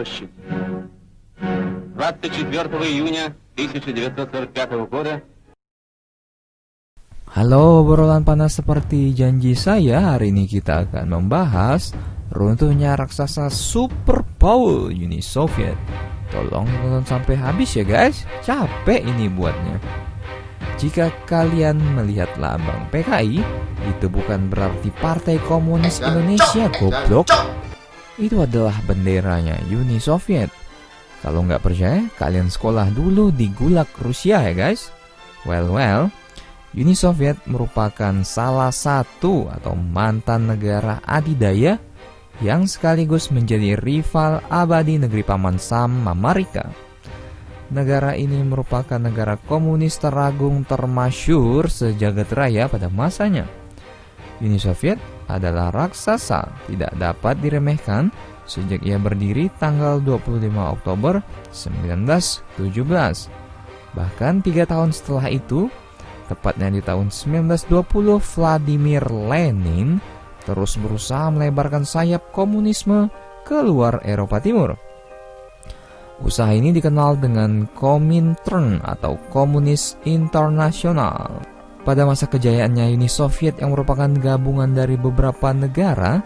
площадь. 24 июня 1945 года. Halo, obrolan panas seperti janji saya, hari ini kita akan membahas runtuhnya raksasa superpower Uni Soviet. Tolong tonton sampai habis ya guys, capek ini buatnya. Jika kalian melihat lambang PKI, itu bukan berarti Partai Komunis Indonesia, goblok. Itu adalah benderanya Uni Soviet. Kalau nggak percaya, kalian sekolah dulu di Gulag Rusia ya guys. Well, Uni Soviet merupakan salah satu atau mantan negara adidaya yang sekaligus menjadi rival abadi negeri Paman Sam Amerika. Negara ini merupakan negara komunis teragung termasyhur sejagat raya pada masanya. Uni Soviet adalah raksasa, tidak dapat diremehkan sejak ia berdiri tanggal 25 Oktober 1917. Bahkan 3 tahun setelah itu, tepatnya di tahun 1920, Vladimir Lenin terus berusaha melebarkan sayap komunisme ke luar Eropa Timur. Usaha ini dikenal dengan Komintern atau Komunis Internasional. Pada masa kejayaannya, Uni Soviet yang merupakan gabungan dari beberapa negara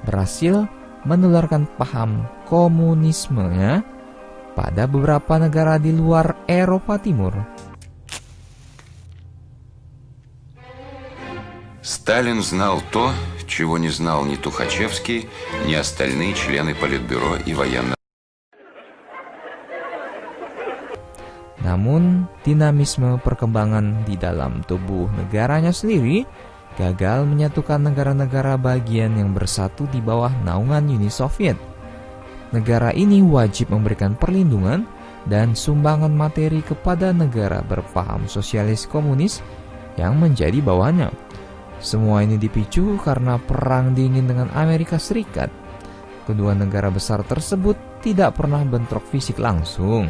berhasil menularkan paham komunismenya pada beberapa negara di luar Eropa Timur. Сталин знал то, чего не знал ни Тухачевский, ни остальные члены Политбюро и военного. Namun, dinamisme perkembangan di dalam tubuh negaranya sendiri gagal menyatukan negara-negara bagian yang bersatu di bawah naungan Uni Soviet. Negara ini wajib memberikan perlindungan dan sumbangan materi kepada negara berpaham sosialis komunis yang menjadi bawahannya. Semua ini dipicu karena perang dingin dengan Amerika Serikat. Kedua negara besar tersebut tidak pernah bentrok fisik langsung,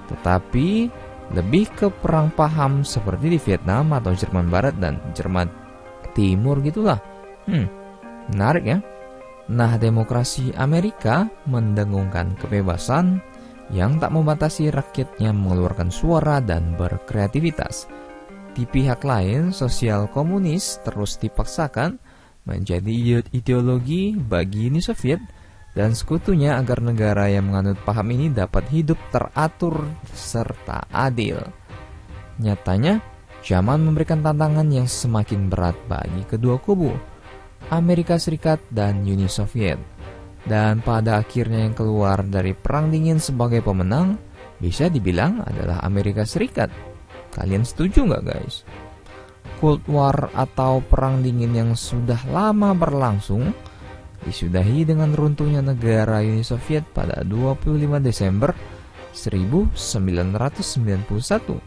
tetapi lebih ke perang paham seperti di Vietnam atau Jerman Barat dan Jerman Timur gitulah. Menarik ya. Nah, demokrasi Amerika mendengungkan kebebasan yang tak membatasi rakyatnya mengeluarkan suara dan berkreativitas. Di pihak lain, sosial komunis terus dipaksakan menjadi ideologi bagi Uni Soviet dan sekutunya agar negara yang menganut paham ini dapat hidup teratur serta adil. Nyatanya, zaman memberikan tantangan yang semakin berat bagi kedua kubu, Amerika Serikat dan Uni Soviet. Dan pada akhirnya yang keluar dari Perang Dingin sebagai pemenang bisa dibilang adalah Amerika Serikat. Kalian setuju nggak guys? Cold War atau Perang Dingin yang sudah lama berlangsung disudahi dengan runtuhnya negara Uni Soviet pada 25 Desember 1991.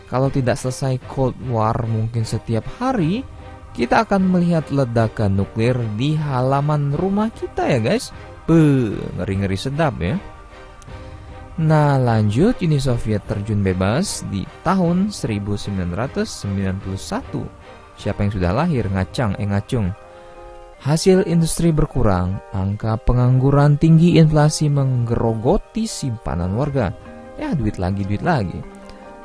Kalau tidak selesai Cold War mungkin setiap hari kita akan melihat ledakan nuklir di halaman rumah kita ya guys. Ngeri-ngeri sedap ya. Nah, lanjut, Uni Soviet terjun bebas di tahun 1991. Siapa yang sudah lahir? Ngacung. Hasil industri berkurang, angka pengangguran tinggi, inflasi menggerogoti simpanan warga. Ya, duit lagi.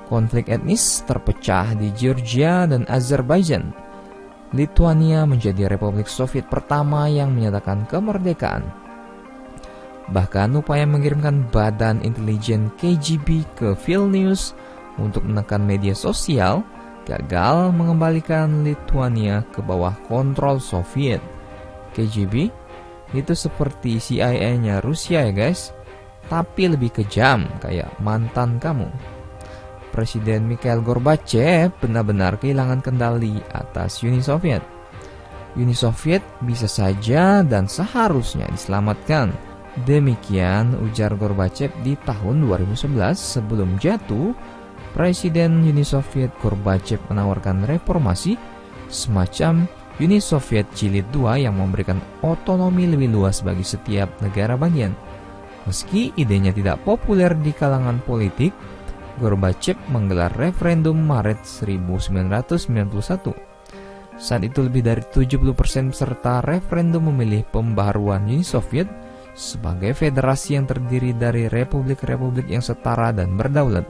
Konflik etnis terpecah di Georgia dan Azerbaijan. Lithuania menjadi Republik Soviet pertama yang menyatakan kemerdekaan. Bahkan upaya mengirimkan badan intelijen KGB ke Vilnius untuk menekan media sosial gagal mengembalikan Lithuania ke bawah kontrol Soviet. KGB itu seperti CIA-nya Rusia ya guys, tapi lebih kejam kayak mantan kamu. Presiden Mikhail Gorbachev benar-benar kehilangan kendali atas Uni Soviet. Uni Soviet bisa saja dan seharusnya diselamatkan. Demikian ujar Gorbachev di tahun 2011. Sebelum jatuh, Presiden Uni Soviet Gorbachev menawarkan reformasi semacam Uni Soviet Jilid 2 yang memberikan otonomi lebih luas bagi setiap negara bagian. Meski idenya tidak populer di kalangan politik, Gorbachev menggelar referendum Maret 1991. Saat itu lebih dari 70% peserta referendum memilih pembaharuan Uni Soviet sebagai federasi yang terdiri dari republik-republik yang setara dan berdaulat.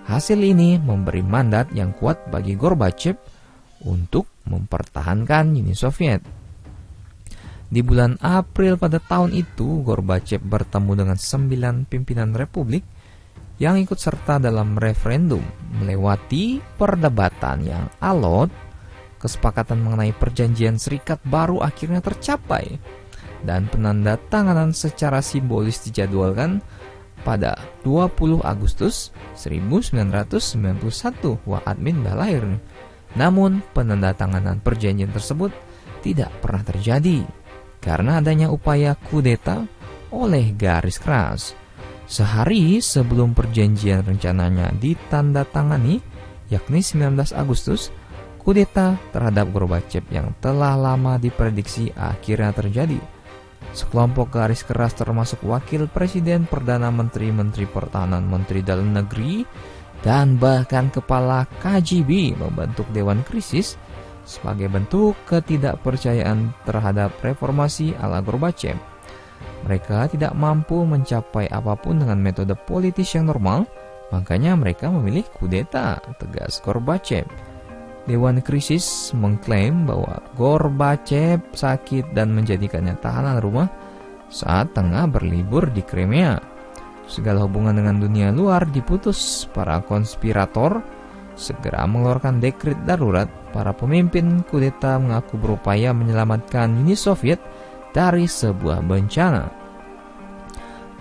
Hasil ini memberi mandat yang kuat bagi Gorbachev untuk mempertahankan Uni Soviet. Di bulan April pada tahun itu, Gorbachev bertemu dengan 9 pimpinan republik yang ikut serta dalam referendum. Melewati perdebatan yang alot, kesepakatan mengenai perjanjian serikat baru akhirnya tercapai, dan penandatanganan secara simbolis dijadwalkan pada 20 Agustus 1991. Wah, admin udah lahir nih. Namun, penandatanganan perjanjian tersebut tidak pernah terjadi karena adanya upaya kudeta oleh garis keras. Sehari sebelum perjanjian rencananya ditandatangani, yakni 19 Agustus, kudeta terhadap Gorbachev yang telah lama diprediksi akhirnya terjadi. Sekelompok garis keras termasuk wakil presiden, perdana menteri, menteri pertahanan, menteri dalam negeri, dan bahkan kepala KGB membentuk Dewan Krisis sebagai bentuk ketidakpercayaan terhadap reformasi ala Gorbachev. Mereka tidak mampu mencapai apapun dengan metode politis yang normal, makanya mereka memilih kudeta, tegas Gorbachev. Dewan Krisis mengklaim bahwa Gorbachev sakit dan menjadikannya tahanan rumah saat tengah berlibur di Crimea. Segala hubungan dengan dunia luar diputus. Para konspirator segera mengeluarkan dekret darurat. Para pemimpin kudeta mengaku berupaya menyelamatkan Uni Soviet dari sebuah bencana.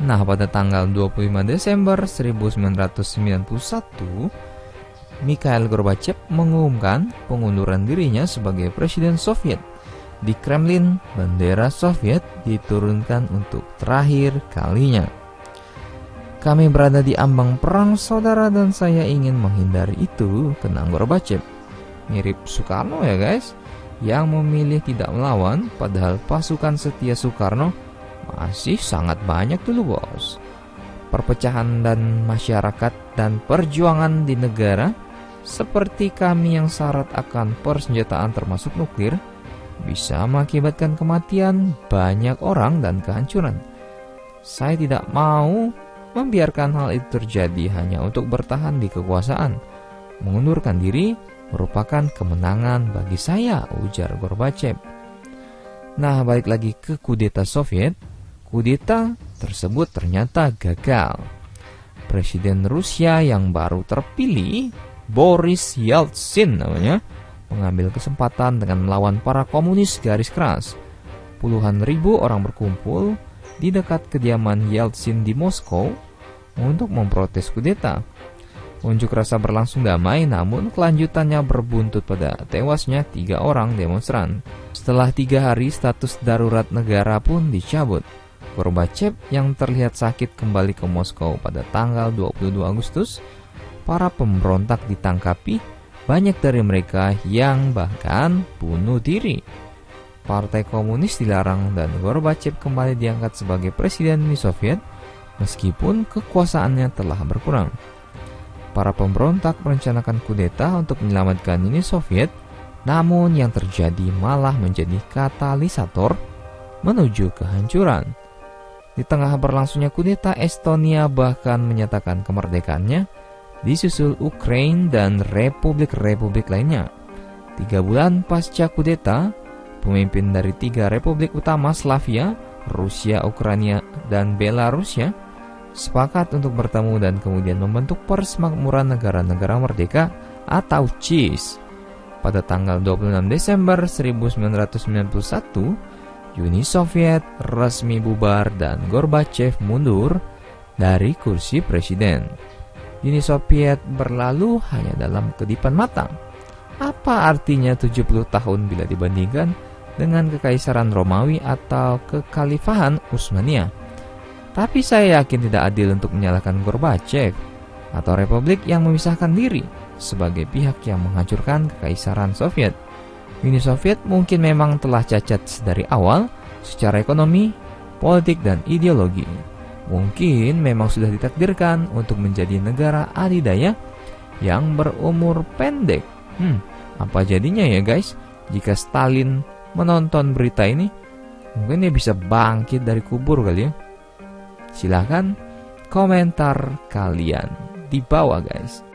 Nah, pada tanggal 25 Desember 1991, Mikhail Gorbachev mengumumkan pengunduran dirinya sebagai Presiden Soviet. Di Kremlin, bendera Soviet diturunkan untuk terakhir kalinya. Kami berada di ambang perang, saudara, dan saya ingin menghindari itu, kenang Gorbachev. Mirip Soekarno ya guys, yang memilih tidak melawan, padahal pasukan setia Soekarno masih sangat banyak dulu bos. Perpecahan dan masyarakat dan perjuangan di negara seperti kami yang syarat akan persenjataan termasuk nuklir bisa mengakibatkan kematian banyak orang dan kehancuran. Saya tidak mau membiarkan hal itu terjadi hanya untuk bertahan di kekuasaan. Mengundurkan diri merupakan kemenangan bagi saya, ujar Gorbachev. Nah, balik lagi ke kudeta Soviet. Kudeta tersebut ternyata gagal. Presiden Rusia yang baru terpilih, Boris Yeltsin namanya, mengambil kesempatan dengan melawan para komunis garis keras. Puluhan ribu orang berkumpul di dekat kediaman Yeltsin di Moskow untuk memprotes kudeta. Unjuk rasa berlangsung damai, namun kelanjutannya berbuntut pada tewasnya 3 orang demonstran. Setelah 3 hari, status darurat negara pun dicabut. Gorbachev yang terlihat sakit kembali ke Moskow pada tanggal 22 Agustus. Para pemberontak ditangkapi, banyak dari mereka yang bahkan bunuh diri. Partai Komunis dilarang dan Gorbachev kembali diangkat sebagai Presiden Uni Soviet meskipun kekuasaannya telah berkurang. Para pemberontak merencanakan kudeta untuk menyelamatkan Uni Soviet, namun yang terjadi malah menjadi katalisator menuju kehancuran. Di tengah berlangsungnya kudeta, Estonia bahkan menyatakan kemerdekaannya, disusul Ukraina dan republik-republik lainnya. 3 bulan pasca kudeta, pemimpin dari 3 republik utama Slavia, Rusia, Ukraina, dan Belarusia sepakat untuk bertemu dan kemudian membentuk Persemakmuran Negara-Negara Merdeka atau CIS. Pada tanggal 26 Desember 1991, Uni Soviet resmi bubar dan Gorbachev mundur dari kursi presiden. Uni Soviet berlalu hanya dalam kedipan mata. Apa artinya 70 tahun bila dibandingkan dengan Kekaisaran Romawi atau Kekhalifahan Utsmaniyah? Tapi saya yakin tidak adil untuk menyalahkan Gorbachev atau Republik yang memisahkan diri sebagai pihak yang menghancurkan Kekaisaran Soviet. Uni Soviet mungkin memang telah cacat dari awal secara ekonomi, politik, dan ideologi. Mungkin memang sudah ditakdirkan untuk menjadi negara adidaya yang berumur pendek. Apa jadinya ya guys jika Stalin menonton berita ini? Mungkin dia bisa bangkit dari kubur kali ya. Silahkan komentar kalian di bawah guys.